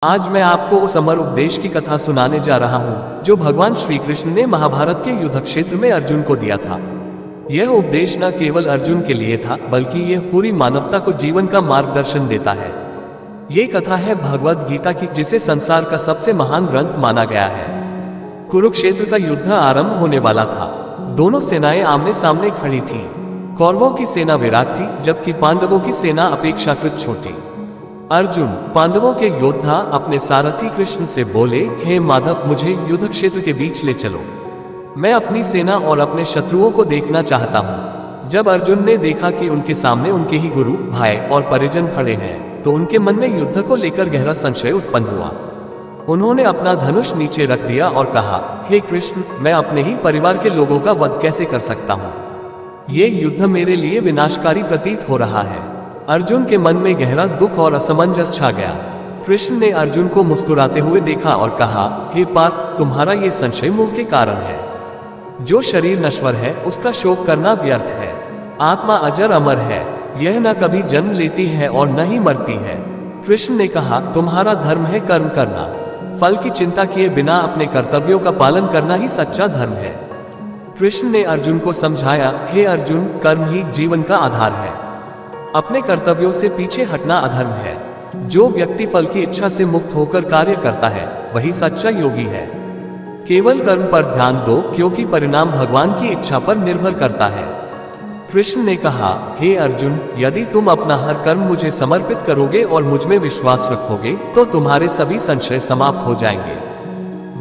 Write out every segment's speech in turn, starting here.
आज मैं आपको उस अमर उपदेश की कथा सुनाने जा रहा हूँ जो भगवान श्री कृष्ण ने महाभारत के युद्ध क्षेत्र में अर्जुन को दिया था। यह उपदेश न केवल अर्जुन के लिए था बल्कि यह पूरी मानवता को जीवन का मार्गदर्शन देता है। ये कथा है भगवद गीता की, जिसे संसार का सबसे महान ग्रंथ माना गया है। कुरुक्षेत्र का युद्ध आरंभ होने वाला था। दोनों सेनाएं आमने सामने खड़ी थीं। कौरवों की सेना विराट थी जबकि पांडवों की सेना अपेक्षाकृत छोटी। अर्जुन, पांडवों के योद्धा, अपने सारथी कृष्ण से बोले, हे माधव, मुझे युद्ध क्षेत्र के बीच ले चलो। मैं अपनी सेना और अपने शत्रुओं को देखना चाहता हूँ। जब अर्जुन ने देखा कि उनके सामने उनके ही गुरु, भाई और परिजन खड़े हैं, तो उनके मन में युद्ध को लेकर गहरा संशय उत्पन्न हुआ। उन्होंने अपना धनुष नीचे रख दिया और कहा, हे कृष्ण, मैं अपने ही परिवार के लोगों का वध कैसे कर सकता हूँ? ये युद्ध मेरे लिए विनाशकारी प्रतीत हो रहा है। अर्जुन के मन में गहरा दुख और असमंजस छा गया। कृष्ण ने अर्जुन को मुस्कुराते हुए देखा और कहा, हे पार्थ, तुम्हारा ये संशय मोह के कारण है। जो शरीर नश्वर है उसका शोक करना व्यर्थ है। आत्मा अजर अमर है, यह न कभी जन्म लेती है और न ही मरती है। कृष्ण ने कहा, तुम्हारा धर्म है कर्म करना। फल की चिंता किए बिना अपने कर्तव्यों का पालन करना ही सच्चा धर्म है। कृष्ण ने अर्जुन को समझाया, हे अर्जुन, कर्म ही जीवन का आधार है। अपने कर्तव्यों से पीछे हटना अधर्म है। जो व्यक्ति फल की इच्छा से मुक्त होकर कार्य करता है वही सच्चा योगी है। केवल कर्म पर ध्यान दो, क्योंकि परिणाम भगवान की इच्छा पर निर्भर करता है। कृष्ण ने कहा, हे अर्जुन, यदि तुम अपना हर कर्म मुझे समर्पित करोगे और मुझ में विश्वास रखोगे तो तुम्हारे सभी संशय समाप्त हो जाएंगे।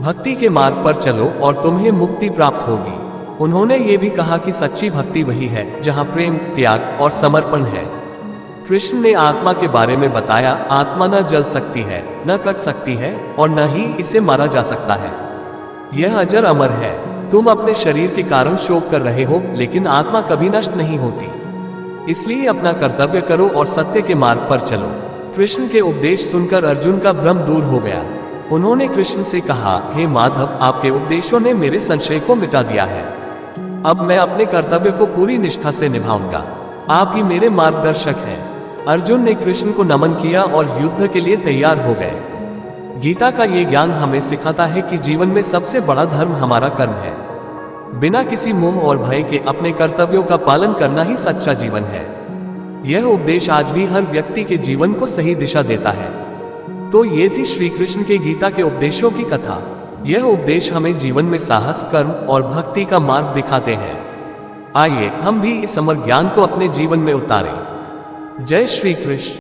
भक्ति के मार्ग पर चलो और तुम्हें मुक्ति प्राप्त होगी। उन्होंने ये भी कहा कि सच्ची भक्ति वही है जहाँ प्रेम, त्याग और समर्पण है। कृष्ण ने आत्मा के बारे में बताया, आत्मा न जल सकती है, न कट सकती है और न ही इसे मारा जा सकता है। यह अजर अमर है। तुम अपने शरीर के कारण शोक कर रहे हो, लेकिन आत्मा कभी नष्ट नहीं होती। इसलिए अपना कर्तव्य करो और सत्य के मार्ग पर चलो। कृष्ण के उपदेश सुनकर अर्जुन का भ्रम दूर हो गया। उन्होंने कृष्ण से कहा, हे माधव, आपके उपदेशों ने मेरे संशय को मिटा दिया है। अब मैं अपने कर्तव्य को पूरी निष्ठा से निभाऊंगा। आप ही मेरे मार्गदर्शक हैं। अर्जुन ने कृष्ण को नमन किया और युद्ध के लिए तैयार हो गए। गीता का ये ज्ञान हमें सिखाता है कि जीवन में सबसे बड़ा धर्म हमारा कर्म है। बिना किसी मोह और भय के अपने कर्तव्यों का पालन करना ही सच्चा जीवन है। यह उपदेश आज भी हर व्यक्ति के जीवन को सही दिशा देता है। तो ये थी श्री कृष्ण के गीता के उपदेशों की कथा। यह उपदेश हमें जीवन में साहस, कर्म और भक्ति का मार्ग दिखाते हैं। आइए हम भी इस अमर ज्ञान को अपने जीवन में उतारें। जय श्री कृष्ण।